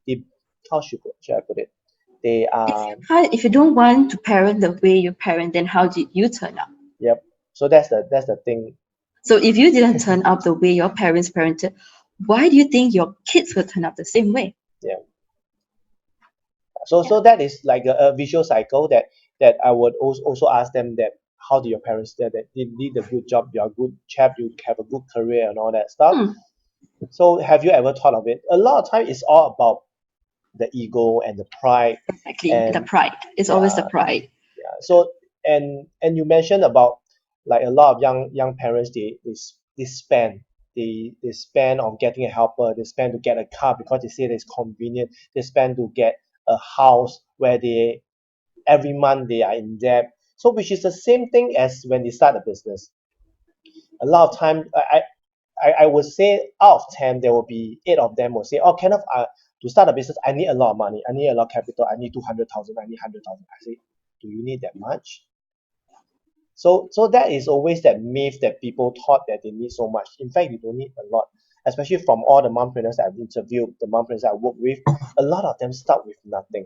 how should I put it? They If you don't want to parent the way you parent, then how did you turn out? So that's the thing. So if you didn't turn out the way your parents parented, why do you think your kids will turn out the same way? So that is like a visual cycle that I would also ask them that how do your parents that they did a good job, you're a good chap, you have a good career and all that stuff. So have you ever thought of it? A lot of time it's all about the ego and the pride. Exactly, the pride. It's always the pride. So and you mentioned about like a lot of young parents they spend on getting a helper, they spend to get a car because they say that it's convenient, they spend to get a house where they every month they are in debt. So which is the same thing as when they start a business. A lot of time I would say out of 10 there will be 8 of them will say, oh Kenneth, to start a business I need a lot of money, I need a lot of capital, I need 200,000, I need 100,000. I say, do you need that much? So that is always that myth that people thought that they need so much. In fact, you don't need a lot. Especially from all the mompreneurs that I've interviewed, the mompreneurs I work with, a lot of them start with nothing.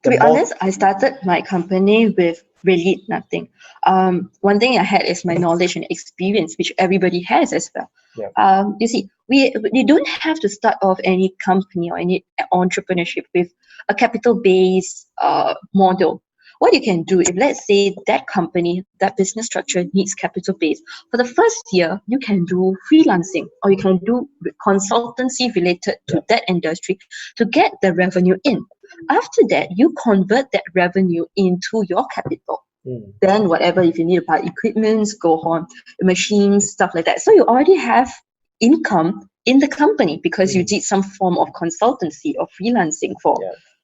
To be honest, I started my company with really nothing. One thing I had is my knowledge and experience, which everybody has as well. You see, we don't have to start off any company or any entrepreneurship with a capital-based model. What you can do, if let's say that company, that business structure needs capital base, for the first year, you can do freelancing or you can do consultancy related to that industry to get the revenue in. After that, you convert that revenue into your capital. Then whatever, if you need to buy equipment, go on, machines, stuff like that. So you already have income in the company because you did some form of consultancy or freelancing for.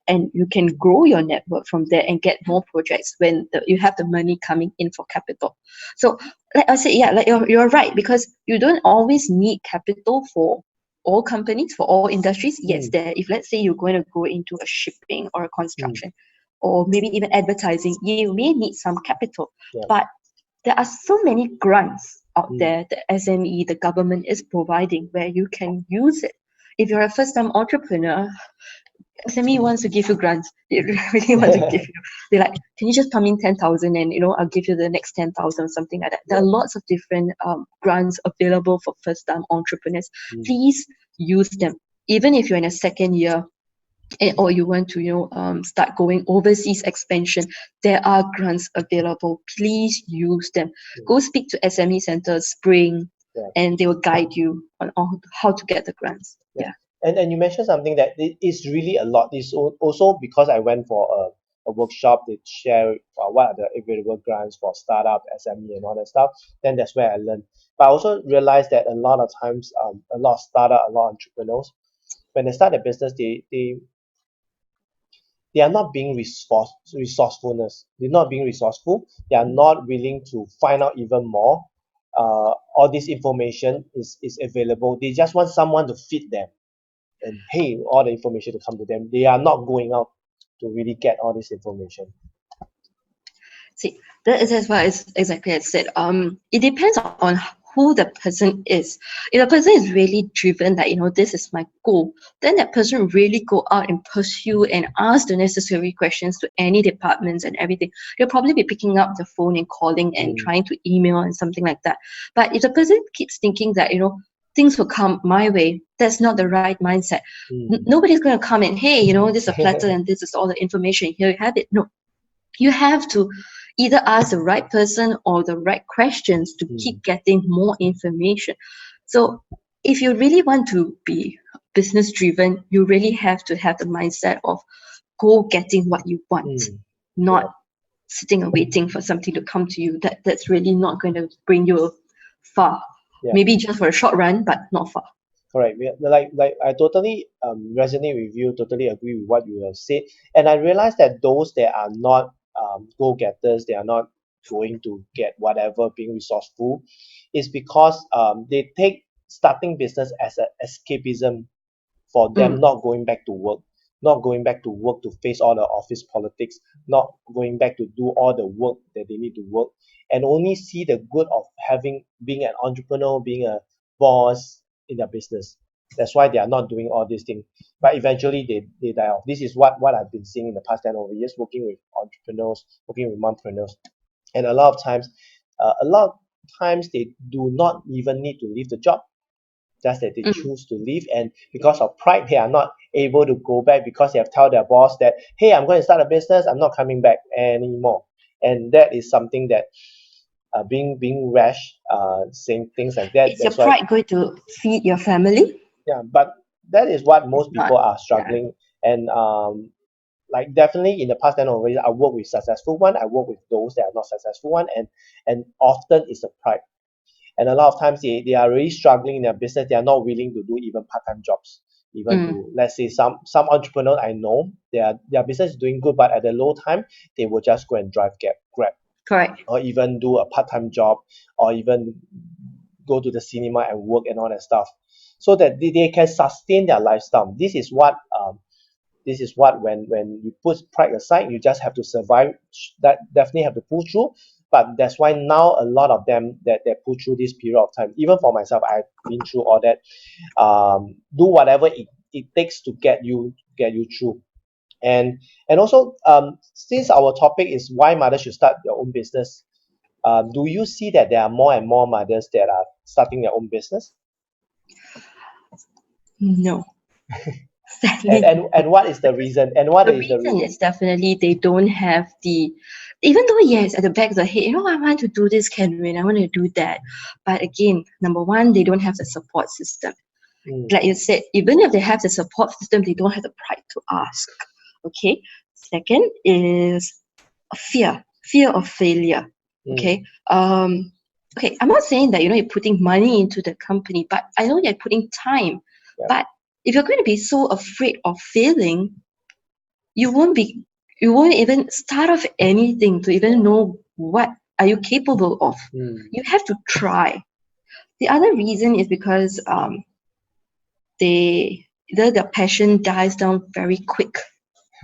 And you can grow your network from there and get more projects when you have the money coming in for capital. So like I said, like you're right, because you don't always need capital for all companies, for all industries. Yes, there. If let's say you're going to go into a shipping or a construction, or maybe even advertising, you may need some capital. Yeah. But there are so many grants out there the SME, the government is providing where you can use it. If you're a first-time entrepreneur, SME wants to give you grants. They really want to give you. They're like, can you just come in 10,000 and I'll give you the next 10,000 or something like that. There are lots of different grants available for first-time entrepreneurs. Please use them. Even if you're in a second year, or you want to start going overseas expansion, there are grants available. Please use them. Go speak to SME Center Spring, and they will guide you on how to get the grants. Yeah. And you mentioned something that is really a lot. It's also because I went for a workshop. They share what are the available grants for startup, SME, and all that stuff. Then that's where I learned. But I also realized that a lot of times, a lot of startup, a lot of entrepreneurs, when they start a business, they are not being resourcefulness. They're not being resourceful. They are not willing to find out even more. All this information is available. They just want someone to feed them and pay all the information to come to them. They are not going out to really get all this information. See, that's why it's exactly as I said. It depends on who the person is. If the person is really driven that this is my goal, then that person really go out and pursue and ask the necessary questions to any departments and everything. They'll probably be picking up the phone and calling and trying to email and something like that. But if the person keeps thinking that things will come my way, that's not the right mindset. Nobody's going to come and, hey, this is a platter and this is all the information, here you have it. No, you have to either ask the right person or the right questions to keep getting more information. So if you really want to be business driven, you really have to have the mindset of go getting what you want, not sitting and waiting for something to come to you. That's really not going to bring you far. Maybe just for a short run, but not far. Correct. Like I totally resonate with you, totally agree with what you have said. And I realized that those that are not go-getters, they are not going to get whatever, being resourceful, is because they take starting business as an escapism for them, not going back to work, to face all the office politics, not going back to do all the work that they need to work, and only see the good of being an entrepreneur, being a boss in their business. That's why they are not doing all these things. But eventually they die off. This is what I've been seeing in the past 10 over years, working with entrepreneurs, working with mompreneurs. And a lot of times they do not even need to leave the job. Just that they choose to leave, and because of pride, they are not able to go back because they have told their boss that, hey, I'm going to start a business, I'm not coming back anymore. And that is something that being rash, saying things like that. Is your pride going to feed your family? Yeah, but that is what most people are struggling. And like definitely in the past 10 over years, I work with successful one, I work with those that are not successful one, and often it's the pride. And a lot of times they are really struggling in their business. They are not willing to do even part-time jobs. Even to, let's say, some entrepreneurs I know, their business is doing good, but at the low time, they will just go and drive Grab. Correct. Or even do a part-time job, or even go to the cinema and work and all that stuff, so that they can sustain their lifestyle. This is what when you put pride aside, you just have to survive. That definitely have to pull through. But that's why now a lot of them that pull through this period of time. Even for myself, I've been through all that. Do whatever it takes to get you through. And also, since our topic is why mothers should start their own business, do you see that there are more and more mothers that are starting their own business? No. And what is the reason? And what the is the reason? Is definitely they don't have even though yes, at the back of the head, I want to do this, Kenwyn, I want to do that. But again, number one, they don't have the support system. Like you said, even if they have the support system, they don't have the pride to ask. Okay. Second is fear of failure. Okay. Okay, I'm not saying that you're putting money into the company, but I know you're putting time. Yeah. But if you're going to be so afraid of failing, you won't even start off anything to even know what are you capable of. You have to try. The other reason is because their passion dies down very quick.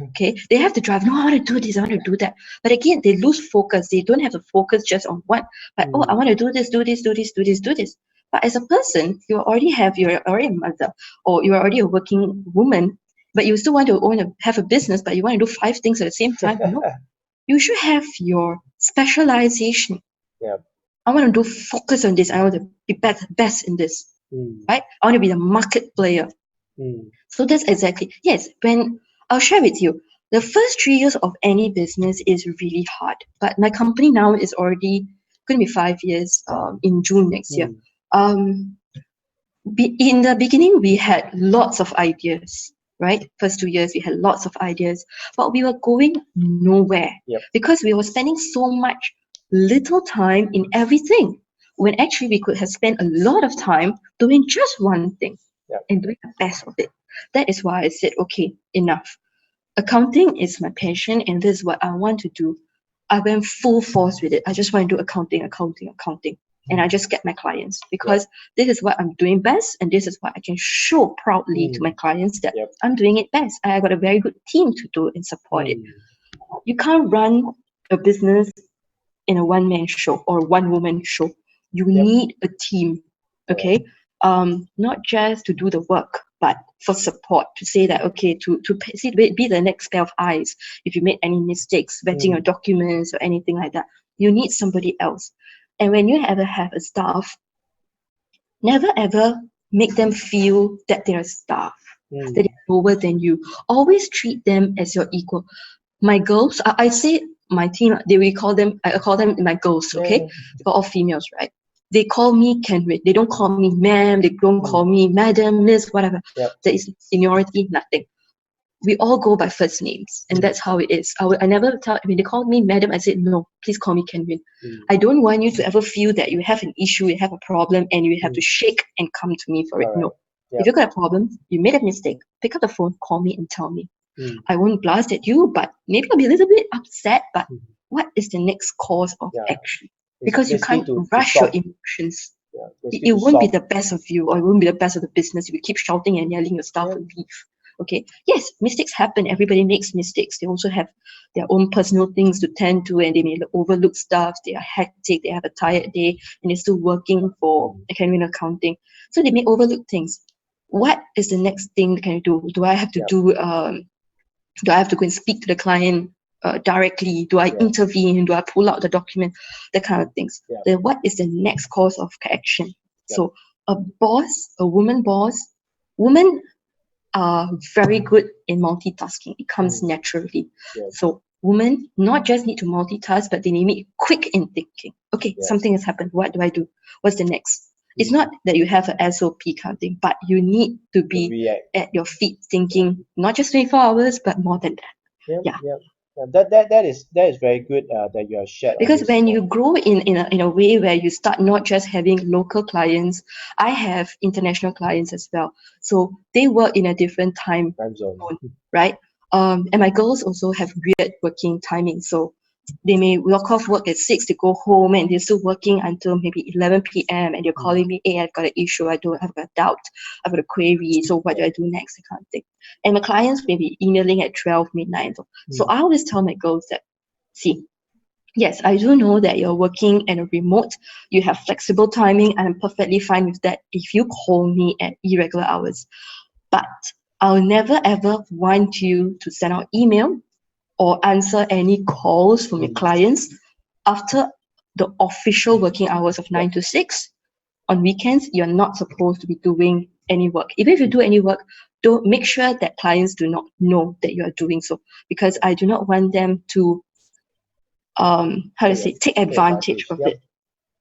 Okay, they have to drive. No, I want to do this, I want to do that. But again, they lose focus. They don't have to focus just on one. But I want to do this, do this, do this, do this, do this. But as a person, you're already a mother, or you're already a working woman, but you still want to have a business, but you want to do 5 things at the same time. No, you should have your specialization. Yeah. I want to do focus on this. I want to be best in this. Right? I want to be the market player. So that's exactly, yes, when I'll share with you, the first 3 years of any business is really hard. But my company now is already going to be 5 years in June next year. In the beginning, we had lots of ideas, right? First 2 years, we had lots of ideas, but we were going nowhere because we were spending so much little time in everything, when actually we could have spent a lot of time doing just one thing and doing the best of it. That is why I said, okay, enough. Accounting is my passion, and this is what I want to do. I went full force with it. I just want to do accounting. And I just get my clients because this is what I'm doing best, and this is what I can show proudly to my clients that I'm doing it best. I got a very good team to do and support it. You can't run a business in a one-man show or one-woman show. You need a team, okay? Not just to do the work, but for support, to say that, okay, to be the next pair of eyes. If you made any mistakes, vetting your documents or anything like that, you need somebody else. And when you ever have a staff, never ever make them feel that they're staff, that they're lower than you. Always treat them as your equal. My girls, I say my team, I call them my girls, okay? They're all females, right? They call me Kenwyn. They don't call me ma'am. They don't call me madam, miss, whatever. There is seniority, nothing. We all go by first names, and that's how it is. I never tell, when they call me madam, I said, no, please call me Kenwyn. I don't want you to ever feel that you have an issue, you have a problem, and you have to shake and come to me for it. No. If you've got a problem, you made a mistake, pick up the phone, call me and tell me. I won't blast at you, but maybe I'll be a little bit upset, but what is the next course of action? Because you can't rush your emotions. It won't be the best of you, or it won't be the best of the business if you keep shouting and yelling your staff will leave. Okay. Yes, mistakes happen. Everybody makes mistakes. They also have their own personal things to tend to, and they may overlook stuff. They are hectic. They have a tired day, and they're still working for accounting. So they may overlook things. What is the next thing can I do? Do I have to do I have to go and speak to the client directly? Do I intervene? Do I pull out the document? That kind of things. Then what is the next course of action? So a woman boss, women are very good in multitasking. It comes naturally. So women not just need to multitask, but they need to be quick in thinking. Okay, something has happened. What do I do? What's the next? It's not that you have an SOP kind of thing, but you need to be at your feet thinking, not just 24 hours, but more than that. That is very good that you have shared. Because when you grow in a way where you start not just having local clients, I have international clients as well. So they work in a different time zone, right? And my girls also have weird working timing. So they may walk off work at 6 to go home, and they're still working until maybe 11 p.m. and they're calling me, hey, I've got an issue, I've got a doubt, I've got a query, so what do I do next? That kind of thing. And my clients may be emailing at 12 midnight. So I always tell my girls that, see, yes, I do know that you're working in a remote, you have flexible timing, and I'm perfectly fine with that if you call me at irregular hours. But I'll never ever want you to send out email or answer any calls from your clients after the official working hours of 9 to 6. On weekends, you're not supposed to be doing any work. Even if you do any work, don't make sure that clients do not know that you are doing so, because I do not want them to take advantage of it.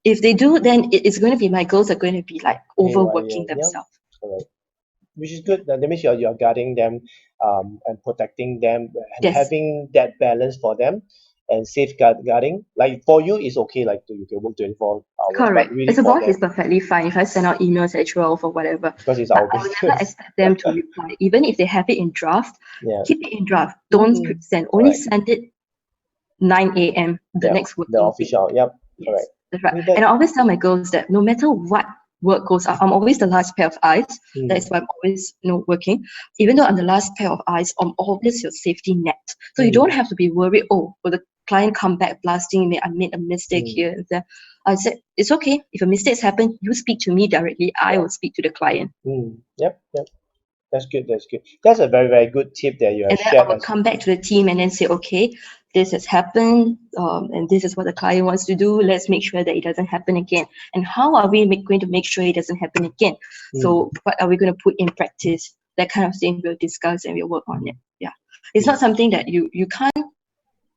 If they do, then it's going to be, my girls are going to be like overworking themselves. Which is good. That means you're guarding them and protecting them and having that balance for them and safeguarding. Like for you, it's okay. Like you can work 24 hours. Correct. Really, as a boss, it's perfectly fine if I send out emails at 12 or whatever. Because it's our business. I will never expect them to reply. Even if they have it in draft, keep it in draft. Don't send. Only send it 9 a.m. the next working the official. day. Correct. That's right. And I always tell my girls that no matter what work goes up, I'm always the last pair of eyes. That's why I'm always working. Even though I'm the last pair of eyes, I'm always your safety net. So you don't have to be worried, will the client come back blasting me? I made a mistake here and there. I said, it's okay. If a mistake happens, you speak to me directly. I will speak to the client. Yep. That's good. That's a very, very good tip that you have And then shared. I will come back to the team and then say, okay, this has happened, and this is what the client wants to do. Let's make sure that it doesn't happen again. And how are we going to make sure it doesn't happen again? So what are we going to put in practice? That kind of thing we'll discuss and we'll work on it. Yeah. It's not something that you can't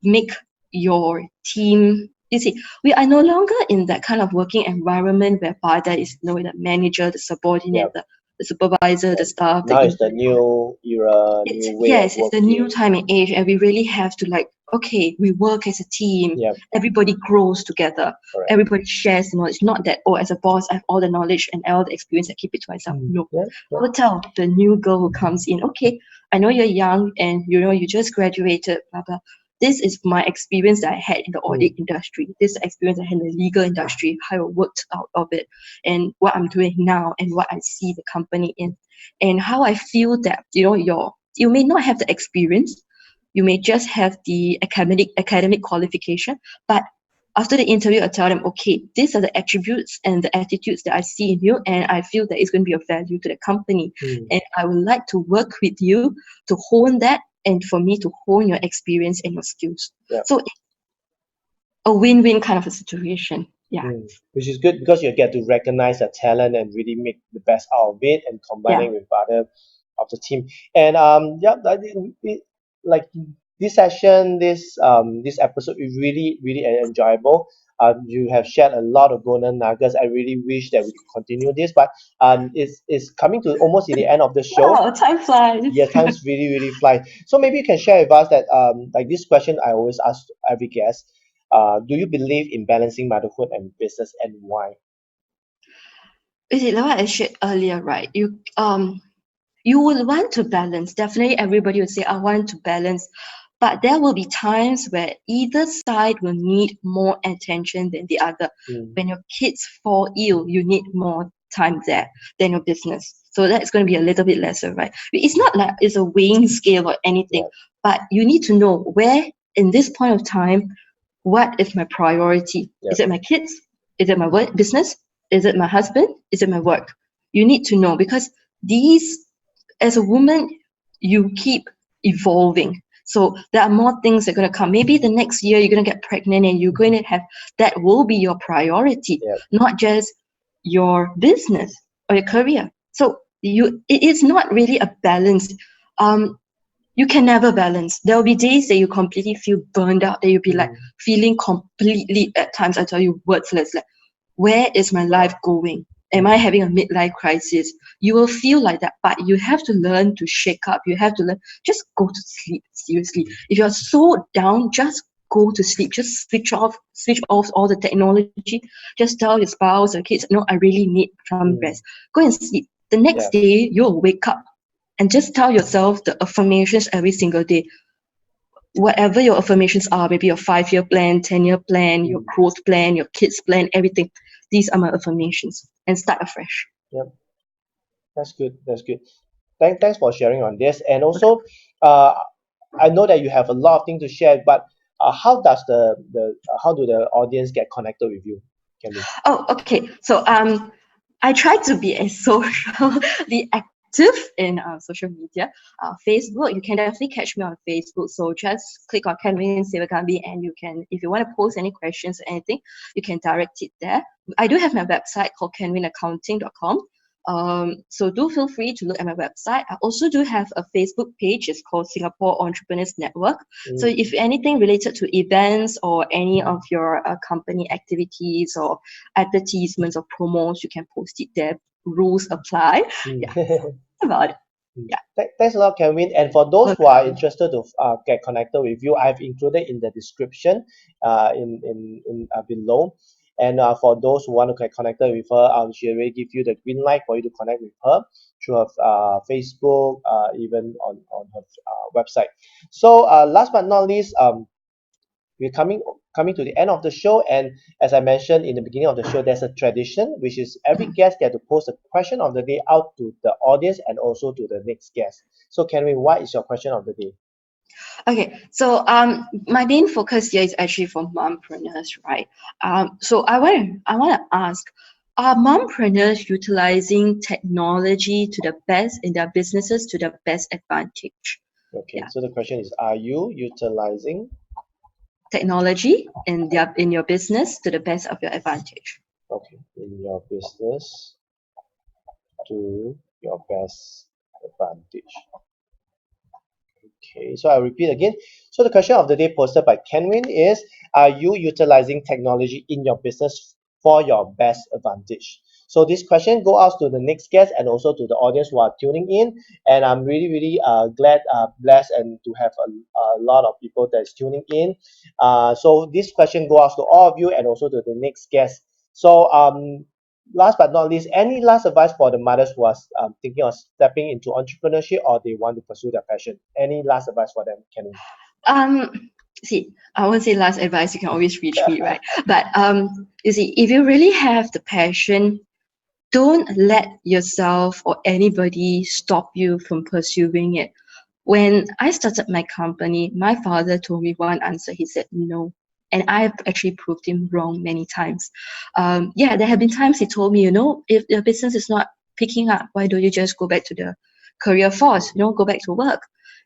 make your team. You see, we are no longer in that kind of working environment whereby there is the manager, the subordinate, the supervisor, the staff. Now it's the new era, new way of working. It's the new time and age, and we really have to okay, we work as a team. Everybody grows together. Correct. Everybody shares the knowledge. Not that, as a boss, I have all the knowledge and all the experience, I keep it to myself. No. I will tell the new girl who comes in, okay, I know you're young and you just graduated, blah, blah. This is my experience that I had in the audit industry. This is the experience I had in the legal industry, how I worked out of it, and what I'm doing now, and what I see the company in, and how I feel that you may not have the experience, you may just have the academic qualification, but after the interview, I tell them, okay, these are the attributes and the attitudes that I see in you, and I feel that it's going to be of value to the company, and I would like to work with you to hone that, and for me to hone your experience and your skills. So a win-win kind of a situation. Which is good because you get to recognize the talent and really make the best out of it and combining with other of the team. And I think like this session, this episode is really, really enjoyable. You have shared a lot of golden nuggets. I really wish that we could continue this, but it's coming to almost in the end of the show. Wow, time flies. Yeah, time's really, really flies. So maybe you can share with us that like this question I always ask every guest. Do you believe in balancing motherhood and business, and why? Is it like what I shared earlier, right? You will want to balance. Definitely everybody will say, I want to balance. But there will be times where either side will need more attention than the other. When your kids fall ill, you need more time there than your business. So that's going to be a little bit lesser, right? It's not like it's a weighing scale or anything, but you need to know where in this point of time, what is my priority? Is it my kids? Is it my work, business? Is it my husband? Is it my work? You need to know, because these, as a woman, you keep evolving. So there are more things that are going to come. Maybe the next year you're going to get pregnant and you're going to have, that will be your priority, not just your business or your career. So it is not really a balance. You can never balance. There will be days that you completely feel burned out, that you'll be like feeling completely, at times I tell you, worthless. Like, where is my life going? Am I having a midlife crisis? You will feel like that, but you have to learn to shake up. You have to learn, just go to sleep, seriously. If you're so down, just go to sleep. Just switch off all the technology. Just tell your spouse or kids, no, I really need some rest. Go and sleep. The next day, you'll wake up and just tell yourself the affirmations every single day. Whatever your affirmations are, maybe your 5-year plan, 10-year plan, your growth plan, your kids plan, everything. These are my affirmations, and start afresh. Yep, that's good. Thanks for sharing on this. And also, I know that you have a lot of things to share, but how does how do the audience get connected with you, Kenwyn? Oh, okay. So I try to be as socially active in social media. Facebook, you can definitely catch me on Facebook. So just click on Kenwyn Sivagami, and you can, if you want to post any questions or anything, you can direct it there. I do have my website called kenwynaccounting.com. So do feel free to look at my website. I also do have a Facebook page. It's called Singapore Entrepreneurs Network. So if anything related to events or any of your company activities or advertisements or promos, you can post it there. Rules apply. About it. Thanks a lot, Kenwyn. And for those who are interested to get connected with you, I've included in the description in below. And for those who want to get connected with her, she already give you the green light for you to connect with her through her Facebook, even on her website. So last but not least, we're coming to the end of the show, and as I mentioned in the beginning of the show, there's a tradition which is every guest get to post a question of the day out to the audience and also to the next guest. So Kenwyn, what is your question of the day? Okay, so my main focus here is actually for mompreneurs, right? So I want to ask, are mompreneurs utilizing technology to the best in their businesses to the best advantage? Okay, Yeah. so the question is, are you utilizing Technology in your business to the best of your advantage? okay in your business to your best advantage? Okay, so I'll repeat again. So the question of the day posted by Kenwyn is, are you utilizing technology in your business for your best advantage? So this question go out to the next guest and also to the audience who are tuning in. And I'm really glad, blessed, and to have a lot of people that's tuning in. So this question go out to all of you and also to the next guest. So last but not least, any last advice for the mothers who are thinking of stepping into entrepreneurship or they want to pursue their passion? Any last advice for them, Kenny? See, I won't say last advice, you can always reach me, right? But you see, if you really have the passion, don't let yourself or anybody stop you from pursuing it. When I started my company, my father told me one answer. He said no. And I've actually proved him wrong many times. Yeah, there have been times he told me, if your business is not picking up, why don't you just go back to the career force, go back to work.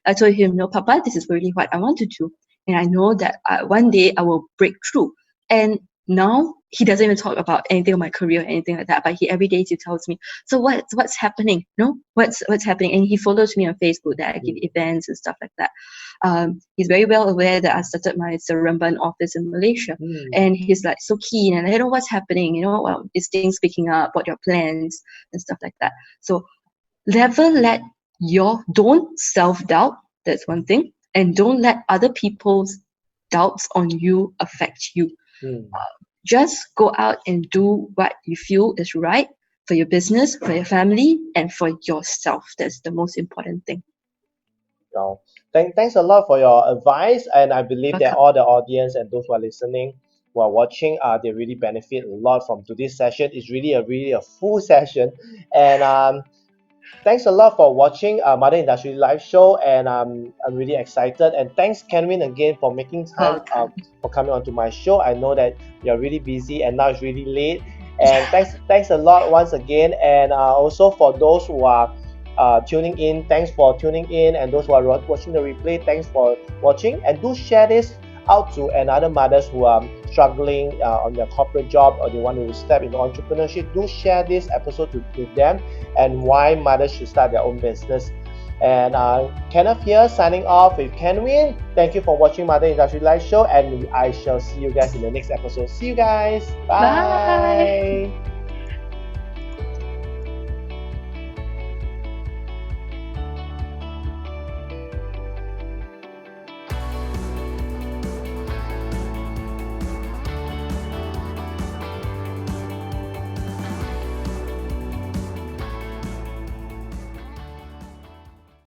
I told him, no, Papa, this is really what I want to do. And I know that one day I will break through. And now he doesn't even talk about anything of my career or anything like that, but every day he tells me, so what's happening? What's happening? And he follows me on Facebook that I give events and stuff like that. He's very well aware that I started my Seremban office in Malaysia, and he's like so keen, and I know what's happening, is things picking up, what your plans and stuff like that. So never don't self-doubt, that's one thing, and don't let other people's doubts on you affect you. Just go out and do what you feel is right for your business, for your family, and for yourself. That's the most important thing. Thanks a lot for your advice, and I believe that Welcome. all the audience and those who are listening, who are watching, they really benefit a lot from today's session. It's really a full session, and thanks a lot for watching Mother Industry Live Show, and I'm really excited. And thanks, Kenwyn, again for making time for coming onto my show. I know that you're really busy and now it's really late. And thanks a lot once again. And also for those who are tuning in, thanks for tuning in. And those who are watching the replay, thanks for watching. And do share this out to another mothers who are struggling on their corporate job or they want to step into entrepreneurship. Do share this episode with them and why mothers should start their own business. And Kenneth here signing off with Kenwyn. Thank you for watching Mother Industry Live Show, and I shall see you guys in the next episode. See you guys. Bye.